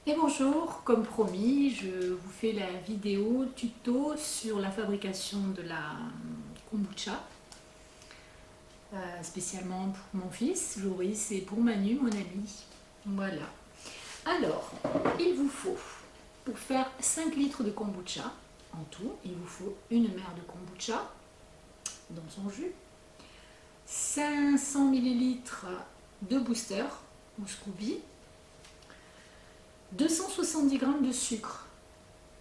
Et bonjour, comme promis, je vous fais la vidéo tuto sur la fabrication de la kombucha, spécialement pour mon fils Joris et pour Manu, mon ami. Voilà. Alors, il vous faut, pour faire 5 litres de kombucha, en tout, il vous faut une mer de kombucha dans son jus, 500 ml de booster ou Scooby, 270 g de sucre.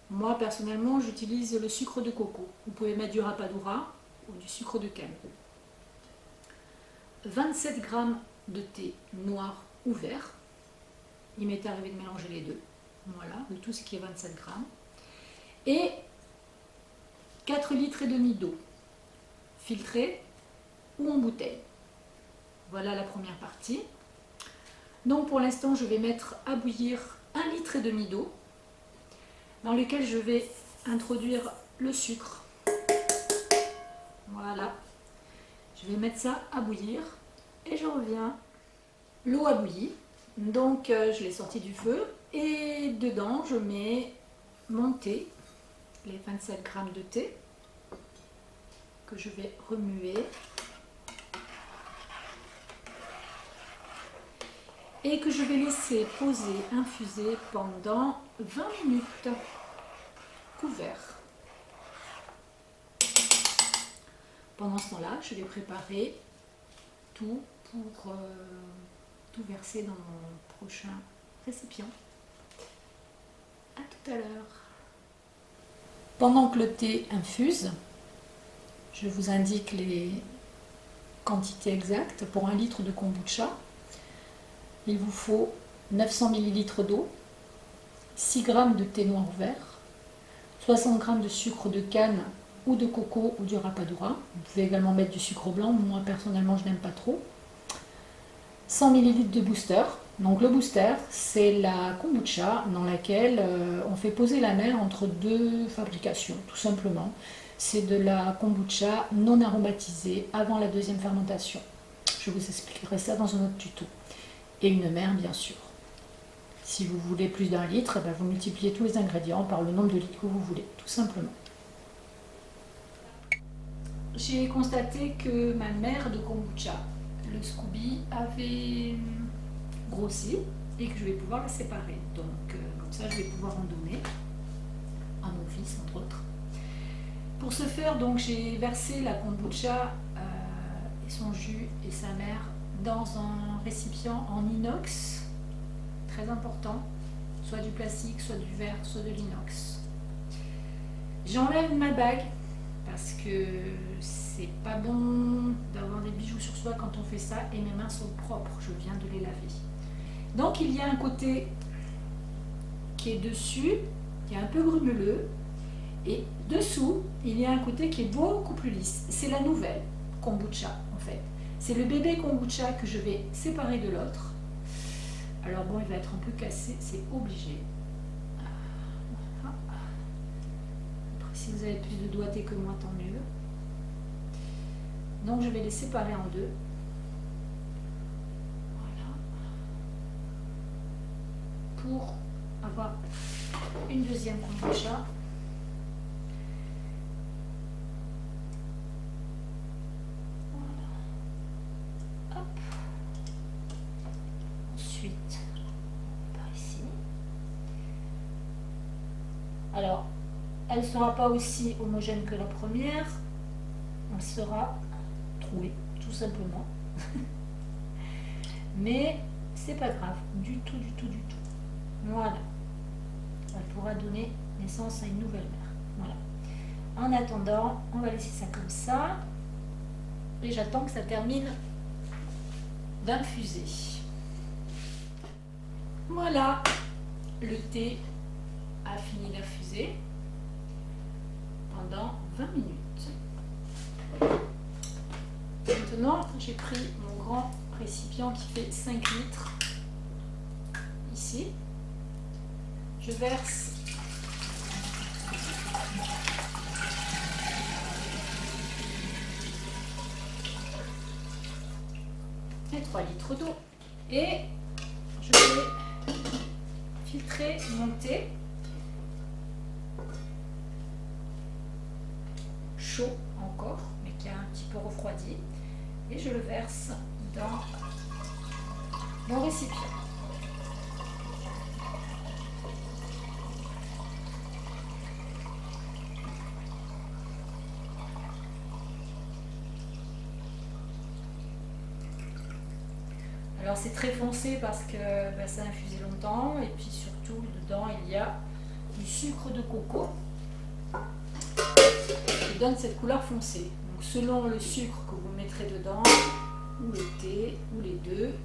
Moi, personnellement, j'utilise le sucre de coco. Vous pouvez mettre du rapadura ou du sucre de canne. 27 g de thé noir ou vert. Il m'est arrivé de mélanger les deux. Voilà, de tout ce qui est 27 g. Et 4 litres et demi d'eau, filtrée ou en bouteille. Voilà la première partie. Donc pour l'instant, je vais mettre à bouillir 1 litre et demi d'eau dans lequel je vais introduire le sucre. Voilà. Je vais mettre ça à bouillir et je reviens. L'eau a bouilli, donc je l'ai sortie du feu et dedans je mets mon thé, les 27 g de thé que je vais remuer et que je vais laisser poser, infuser pendant 20 minutes, couvert. Pendant ce temps-là, je vais préparer tout pour tout verser dans mon prochain récipient. A tout à l'heure. Pendant que le thé infuse, je vous indique les quantités exactes. Pour 1 litre de kombucha, il vous faut 900 ml d'eau, 6 g de thé noir ou vert, 60 g de sucre de canne ou de coco ou du rapadura. Vous pouvez également mettre du sucre blanc, moi personnellement je n'aime pas trop. 100 ml de booster. Donc le booster, c'est la kombucha dans laquelle on fait poser la mer entre deux fabrications, tout simplement. C'est de la kombucha non aromatisée avant la deuxième fermentation. Je vous expliquerai ça dans un autre tuto. Et une mer bien sûr. Si vous voulez plus d'1 litre, vous multipliez tous les ingrédients par le nombre de litres que vous voulez, tout simplement. J'ai constaté que ma mer de kombucha, le Scooby, avait grossi et que je vais pouvoir la séparer. Donc comme ça je vais pouvoir en donner à mon fils entre autres. Pour ce faire, donc j'ai versé la kombucha et son jus et sa mer dans un récipient en inox, très important, soit du plastique, soit du verre, soit de l'inox. J'enlève ma bague parce que c'est pas bon d'avoir des bijoux sur soi quand on fait ça et mes mains sont propres, je viens de les laver. Donc il y a un côté qui est dessus, qui est un peu grumeleux, et dessous il y a un côté qui est beaucoup plus lisse. C'est la nouvelle kombucha en fait. C'est le bébé kombucha que je vais séparer de l'autre. Alors bon, il va être un peu cassé, c'est obligé. Voilà. Après, si vous avez plus de doigté que moi, tant mieux. Donc je vais les séparer en deux. Voilà. Pour avoir une deuxième kombucha. Par ici. Alors, elle ne sera pas aussi homogène que la première, elle sera trouée, tout simplement. Mais c'est pas grave, du tout, du tout, du tout. Voilà. Elle pourra donner naissance à une nouvelle mère. Voilà. En attendant, on va laisser ça comme ça. Et j'attends que ça termine d'infuser. Voilà, le thé a fini d'infuser pendant 20 minutes. Maintenant, j'ai pris mon grand récipient qui fait 5 litres. Ici, je verse les 3 litres d'eau et je vais filtrer mon thé chaud encore, mais qui a un petit peu refroidi, et je le verse dans mon récipient. Alors c'est très foncé parce que ça a infusé longtemps, et puis surtout dedans il y a du sucre de coco qui donne cette couleur foncée. Donc selon le sucre que vous mettrez dedans, ou le thé, ou les deux,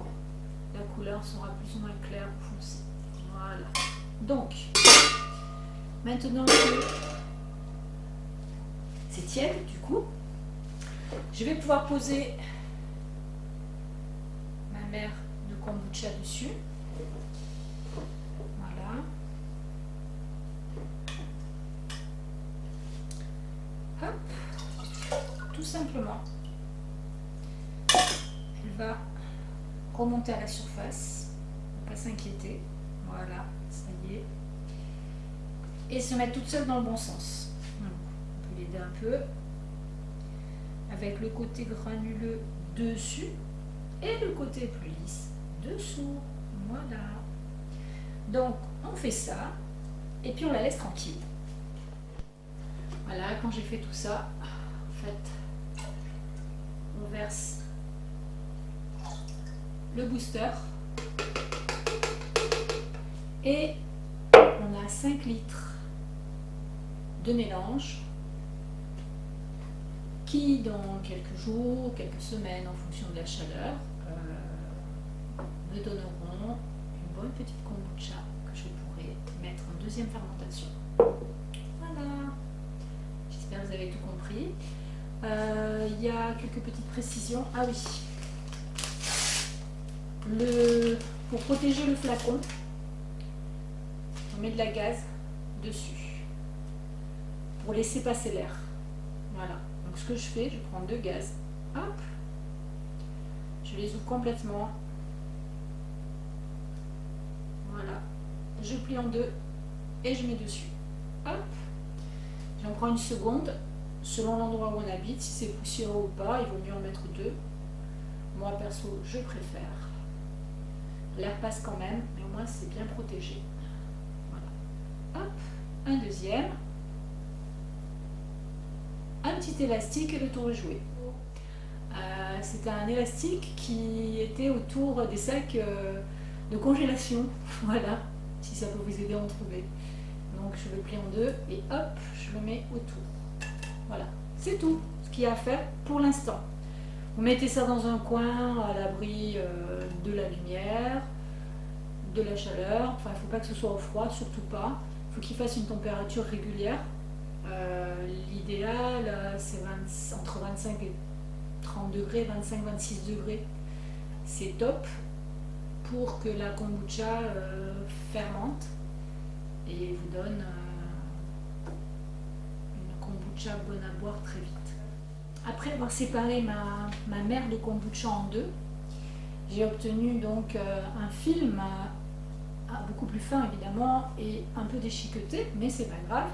la couleur sera plus ou moins claire ou foncée. Voilà. Donc, maintenant que c'est tiède, du coup, je vais pouvoir poser ma mère de kombucha dessus. Voilà. Hop. Tout simplement. Elle va remonter à la surface, ne pas s'inquiéter. Voilà, ça y est. Et se mettre toute seule dans le bon sens. Donc, on peut l'aider un peu avec le côté granuleux dessus et le côté plus lisse dessous. Voilà. Donc on fait ça et puis on la laisse tranquille. Voilà, quand j'ai fait tout ça, en fait, on verse le booster et on a 5 litres de mélange qui dans quelques jours, quelques semaines en fonction de la chaleur me donneront une bonne petite kombucha que je pourrai mettre en deuxième fermentation. Voilà, j'espère que vous avez tout compris. Il y a quelques petites précisions. Ah oui, pour protéger le flacon, on met de la gaze dessus pour laisser passer l'air. Voilà, donc ce que je fais, je prends 2 gazes, hop, je les ouvre complètement, voilà, je plie en 2 et je mets dessus, hop, j'en prends une seconde, selon l'endroit où on habite, si c'est poussiéreux ou pas, il vaut mieux en mettre 2, moi perso je préfère, l'air passe quand même, mais au moins c'est bien protégé, voilà, hop, un deuxième, un petit élastique et le tour est joué. C'était un élastique qui était autour des sacs de congélation, voilà, si ça peut vous aider à en trouver. Donc je le plie en 2 et hop, je le mets autour. Voilà, c'est tout ce qu'il y a à faire pour l'instant. Vous mettez ça dans un coin à l'abri de la lumière, de la chaleur, enfin il ne faut pas que ce soit au froid, surtout pas. Il faut qu'il fasse une température régulière. L'idéal c'est entre 25 et 30 degrés, 25-26 degrés, c'est top pour que la kombucha fermente et vous donne une kombucha bonne à boire très vite. Après avoir séparé ma mère de kombucha en 2, j'ai obtenu donc un film beaucoup plus fin évidemment et un peu déchiqueté, mais c'est pas grave,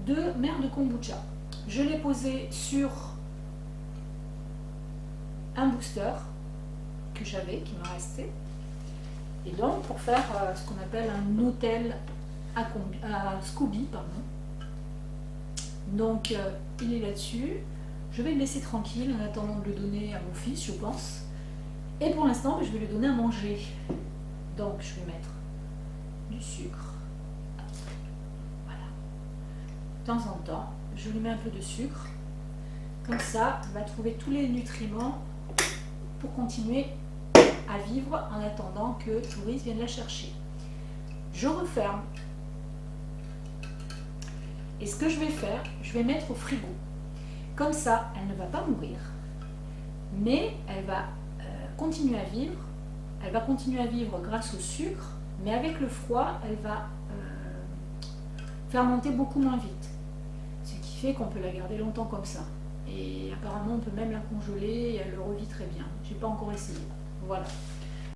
de mère de kombucha. Je l'ai posé sur un booster que j'avais, qui me restait, et donc pour faire ce qu'on appelle un hôtel à Scooby, pardon. Donc il est là-dessus, je vais le laisser tranquille en attendant de le donner à mon fils, je pense, et pour l'instant je vais lui donner à manger. Donc je vais mettre du sucre, voilà, de temps en temps je lui mets un peu de sucre, comme ça il va trouver tous les nutriments pour continuer à vivre en attendant que Touris vienne la chercher. Je referme et ce que je vais faire, je vais mettre au frigo, comme ça elle ne va pas mourir, mais elle va continuer à vivre. Elle va continuer à vivre grâce au sucre, mais avec le froid elle va fermenter beaucoup moins vite, ce qui fait qu'on peut la garder longtemps comme ça. Et apparemment on peut même la congeler et elle le revit très bien. J'ai pas encore essayé. Voilà.